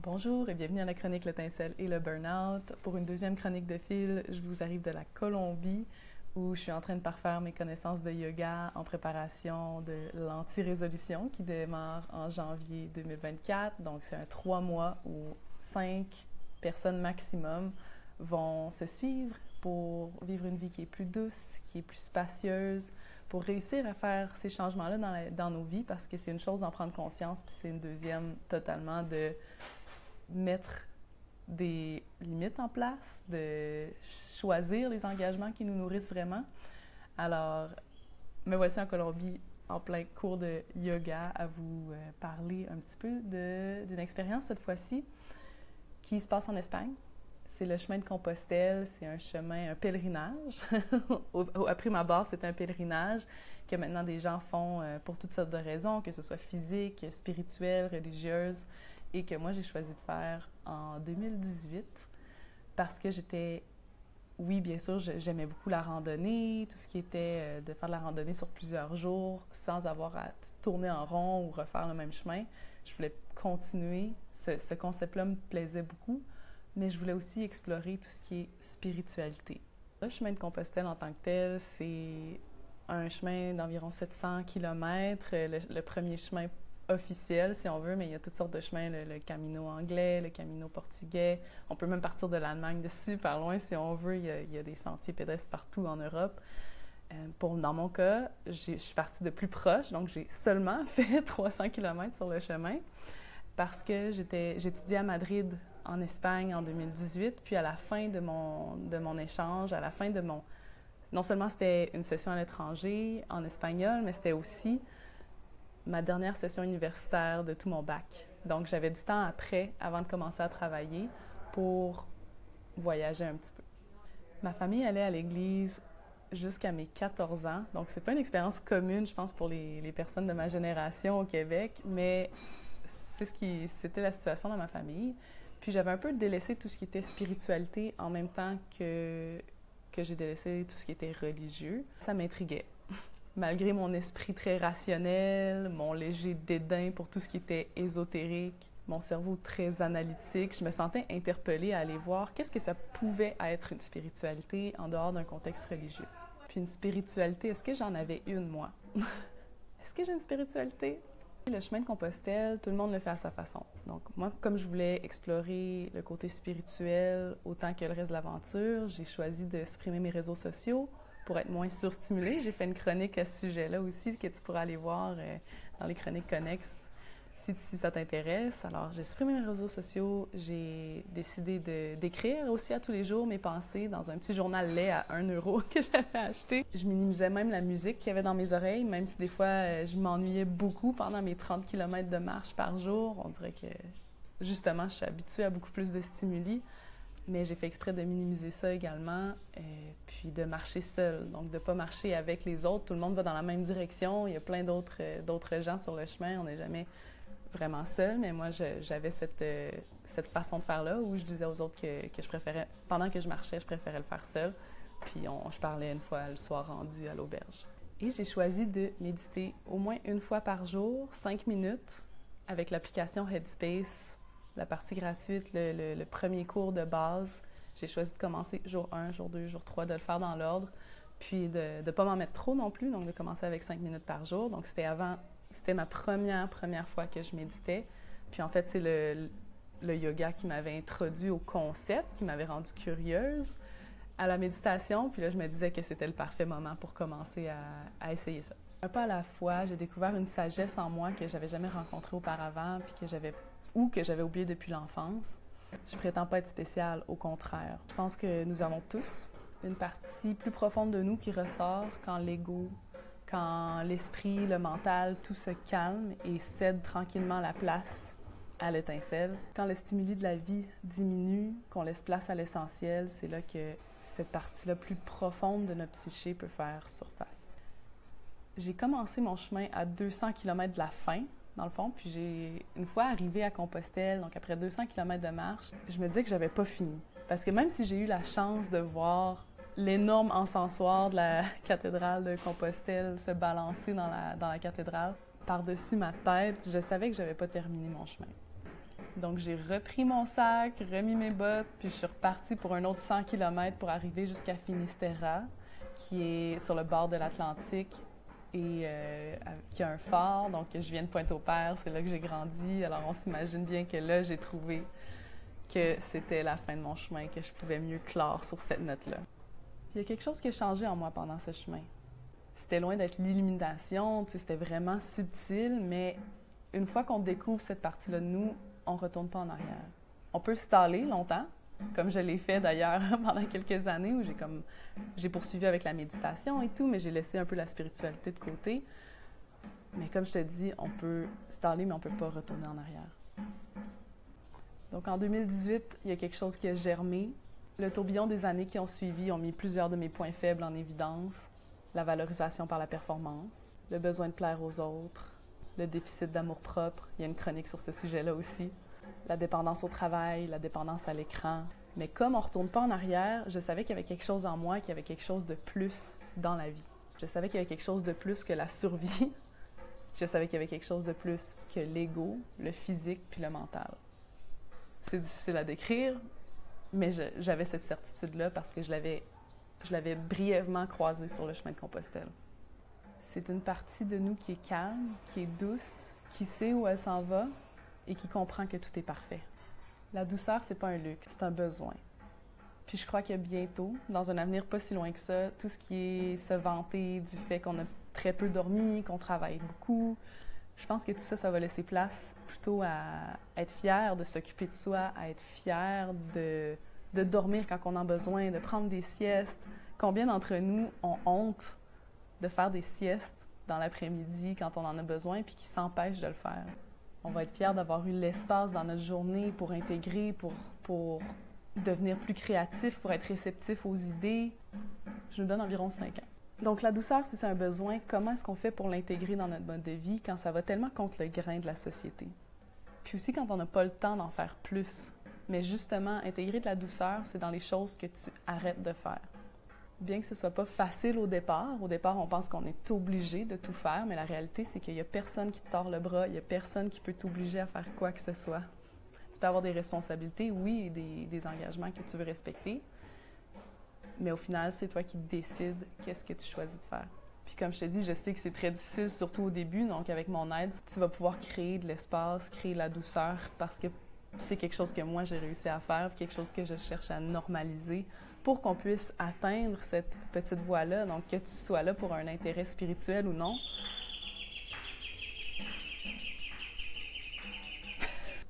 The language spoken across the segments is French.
Bonjour et bienvenue à la chronique L'Étincelle et le Burnout. Pour une deuxième chronique de fil, je vous arrive de la Colombie où je suis en train de parfaire mes connaissances de yoga en préparation de l'anti-résolution qui démarre en janvier 2024. Donc c'est un 3 mois où 5 personnes maximum vont se suivre pour vivre une vie qui est plus douce, qui est plus spacieuse, pour réussir à faire ces changements-là dans nos vies, parce que c'est une chose d'en prendre conscience, puis c'est une deuxième totalement de mettre des limites en place, de choisir les engagements qui nous nourrissent vraiment. Alors, me voici en Colombie en plein cours de yoga à vous parler un petit peu d'une expérience cette fois-ci qui se passe en Espagne. C'est le chemin de Compostelle, c'est un chemin, un pèlerinage. À prime abord, c'est un pèlerinage que maintenant des gens font pour toutes sortes de raisons, que ce soit physique, spirituelle, religieuse, et que moi j'ai choisi de faire en 2018 parce que oui, bien sûr, j'aimais beaucoup la randonnée, tout ce qui était de faire de la randonnée sur plusieurs jours sans avoir à tourner en rond ou refaire le même chemin. Je voulais continuer. Ce concept-là me plaisait beaucoup, mais je voulais aussi explorer tout ce qui est spiritualité. Le chemin de Compostelle en tant que tel, c'est un chemin d'environ 700 km, le premier chemin officiel, si on veut, mais il y a toutes sortes de chemins, le Camino anglais, le Camino portugais. On peut même partir de l'Allemagne de super loin, si on veut. Il y a des sentiers pédestres partout en Europe. Dans mon cas, je suis partie de plus proche, donc j'ai seulement fait 300 km sur le chemin parce que j'étudiais à Madrid, en Espagne, en 2018. Puis à la fin de mon échange, à la fin de mon... Non seulement c'était une session à l'étranger, en espagnol, mais c'était aussi ma dernière session universitaire de tout mon bac. Donc, j'avais du temps après, avant de commencer à travailler, pour voyager un petit peu. Ma famille allait à l'église jusqu'à mes 14 ans. Donc, c'est pas une expérience commune, je pense, pour les personnes de ma génération au Québec, mais c'était la situation dans ma famille. Puis, j'avais un peu délaissé tout ce qui était spiritualité en même temps que j'ai délaissé tout ce qui était religieux. Ça m'intriguait. Malgré mon esprit très rationnel, mon léger dédain pour tout ce qui était ésotérique, mon cerveau très analytique, je me sentais interpellée à aller voir qu'est-ce que ça pouvait être une spiritualité en dehors d'un contexte religieux. Puis une spiritualité, est-ce que j'en avais une, moi? Est-ce que j'ai une spiritualité? Le chemin de Compostelle, tout le monde le fait à sa façon. Donc moi, comme je voulais explorer le côté spirituel autant que le reste de l'aventure, j'ai choisi de supprimer mes réseaux sociaux pour être moins surstimulée. J'ai fait une chronique à ce sujet-là aussi que tu pourras aller voir dans les chroniques connexes si ça t'intéresse. Alors, j'ai supprimé mes réseaux sociaux. J'ai décidé d'écrire aussi à tous les jours mes pensées dans un petit journal laid à 1 euro que j'avais acheté. Je minimisais même la musique qu'il y avait dans mes oreilles, même si des fois, je m'ennuyais beaucoup pendant mes 30 km de marche par jour. On dirait que, justement, je suis habituée à beaucoup plus de stimuli. Mais j'ai fait exprès de minimiser ça également, puis de marcher seule. Donc, de ne pas marcher avec les autres. Tout le monde va dans la même direction. Il y a plein d'autres gens sur le chemin. On n'est jamais vraiment seul. Mais moi, j'avais cette façon de faire-là où je disais aux autres que je préférais, pendant que je marchais, je préférais le faire seule. Puis, je parlais une fois le soir rendu à l'auberge. Et j'ai choisi de méditer au moins une fois par jour, 5 minutes, avec l'application Headspace. La partie gratuite, le premier cours de base. J'ai choisi de commencer jour 1, jour 2, jour 3, de le faire dans l'ordre, puis de ne pas m'en mettre trop non plus, donc de commencer avec 5 minutes par jour. Donc c'était ma première fois que je méditais. Puis en fait, c'est le yoga qui m'avait introduit au concept, qui m'avait rendue curieuse à la méditation. Puis là, je me disais que c'était le parfait moment pour commencer à essayer ça. Un pas à la fois, j'ai découvert une sagesse en moi que j'avais jamais rencontrée auparavant, puis que j'avais oublié depuis l'enfance. Je prétends pas être spéciale, au contraire. Je pense que nous avons tous une partie plus profonde de nous qui ressort quand l'ego, quand l'esprit, le mental, tout se calme et cède tranquillement la place à l'étincelle. Quand le stimuli de la vie diminue, qu'on laisse place à l'essentiel, c'est là que cette partie-là plus profonde de notre psyché peut faire surface. J'ai commencé mon chemin à 200 km de la fin, dans le fond, puis une fois arrivée à Compostelle, donc après 200 km de marche, je me disais que j'avais pas fini. Parce que même si j'ai eu la chance de voir l'énorme encensoir de la cathédrale de Compostelle se balancer dans la cathédrale, par-dessus ma tête, je savais que j'avais pas terminé mon chemin. Donc, j'ai repris mon sac, remis mes bottes, puis je suis repartie pour un autre 100 km pour arriver jusqu'à Finisterra, qui est sur le bord de l'Atlantique et qui a un phare. Donc, je viens de Pointe-au-Père, c'est là que j'ai grandi. Alors, on s'imagine bien que là, j'ai trouvé que c'était la fin de mon chemin, que je pouvais mieux clore sur cette note-là. Puis, il y a quelque chose qui a changé en moi pendant ce chemin. C'était loin d'être l'illumination, c'était vraiment subtil, mais une fois qu'on découvre cette partie-là de nous, on ne retourne pas en arrière. On peut staller longtemps, comme je l'ai fait d'ailleurs pendant quelques années où j'ai poursuivi avec la méditation et tout, mais j'ai laissé un peu la spiritualité de côté. Mais comme je te dis, on peut staller, mais on ne peut pas retourner en arrière. Donc en 2018, il y a quelque chose qui a germé. Le tourbillon des années qui ont suivi ont mis plusieurs de mes points faibles en évidence. La valorisation par la performance, le besoin de plaire aux autres, le déficit d'amour-propre, il y a une chronique sur ce sujet-là aussi, la dépendance au travail, la dépendance à l'écran. Mais comme on ne retourne pas en arrière, je savais qu'il y avait quelque chose en moi, qu'il y avait quelque chose de plus dans la vie. Je savais qu'il y avait quelque chose de plus que la survie. Je savais qu'il y avait quelque chose de plus que l'ego, le physique puis le mental. C'est difficile à décrire, mais j'avais cette certitude-là parce que je l'avais brièvement croisée sur le chemin de Compostelle. C'est une partie de nous qui est calme, qui est douce, qui sait où elle s'en va et qui comprend que tout est parfait. La douceur, c'est pas un luxe, c'est un besoin. Puis je crois que bientôt, dans un avenir pas si loin que ça, tout ce qui est se vanter du fait qu'on a très peu dormi, qu'on travaille beaucoup, je pense que tout ça, ça va laisser place plutôt à être fier de s'occuper de soi, à être fier de dormir quand on en a besoin, de prendre des siestes. Combien d'entre nous ont honte de faire des siestes dans l'après-midi quand on en a besoin puis qui s'empêchent de le faire? On va être fiers d'avoir eu l'espace dans notre journée pour intégrer, pour devenir plus créatif, pour être réceptif aux idées. Je nous donne environ 5 ans. Donc la douceur, si c'est un besoin, comment est-ce qu'on fait pour l'intégrer dans notre mode de vie quand ça va tellement contre le grain de la société? Puis aussi quand on n'a pas le temps d'en faire plus. Mais justement, intégrer de la douceur, c'est dans les choses que tu arrêtes de faire. Bien que ce ne soit pas facile au départ, on pense qu'on est obligé de tout faire, mais la réalité, c'est qu'il n'y a personne qui te tord le bras, il n'y a personne qui peut t'obliger à faire quoi que ce soit. Tu peux avoir des responsabilités, oui, et des engagements que tu veux respecter, mais au final, c'est toi qui décides qu'est-ce que tu choisis de faire. Puis comme je te dis, je sais que c'est très difficile, surtout au début, donc avec mon aide, tu vas pouvoir créer de l'espace, créer de la douceur, parce que c'est quelque chose que moi, j'ai réussi à faire, quelque chose que je cherche à normaliser pour qu'on puisse atteindre cette petite voie-là. Donc, que tu sois là pour un intérêt spirituel ou non.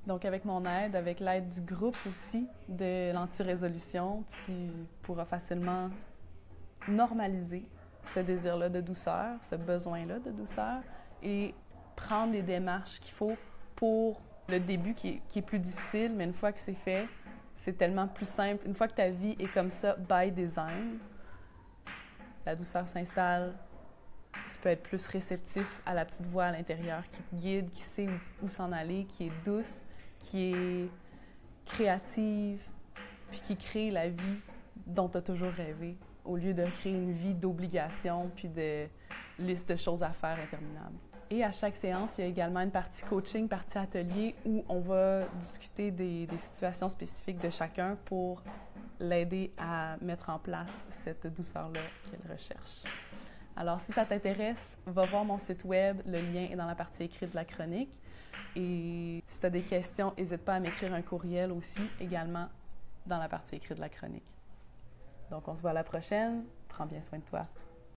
Donc, avec mon aide, avec l'aide du groupe aussi de l'anti-résolution, tu pourras facilement normaliser ce désir-là de douceur, ce besoin-là de douceur et prendre les démarches qu'il faut pour le début qui est plus difficile, mais une fois que c'est fait, c'est tellement plus simple. Une fois que ta vie est comme ça, by design, la douceur s'installe, tu peux être plus réceptif à la petite voix à l'intérieur qui te guide, qui sait où s'en aller, qui est douce, qui est créative, puis qui crée la vie dont tu as toujours rêvé, au lieu de créer une vie d'obligation puis de liste de choses à faire interminable. Et à chaque séance, il y a également une partie coaching, partie atelier, où on va discuter des situations spécifiques de chacun pour l'aider à mettre en place cette douceur-là qu'elle recherche. Alors, si ça t'intéresse, va voir mon site web. Le lien est dans la partie écrite de la chronique. Et si tu as des questions, n'hésite pas à m'écrire un courriel aussi, également dans la partie écrite de la chronique. Donc, on se voit à la prochaine. Prends bien soin de toi.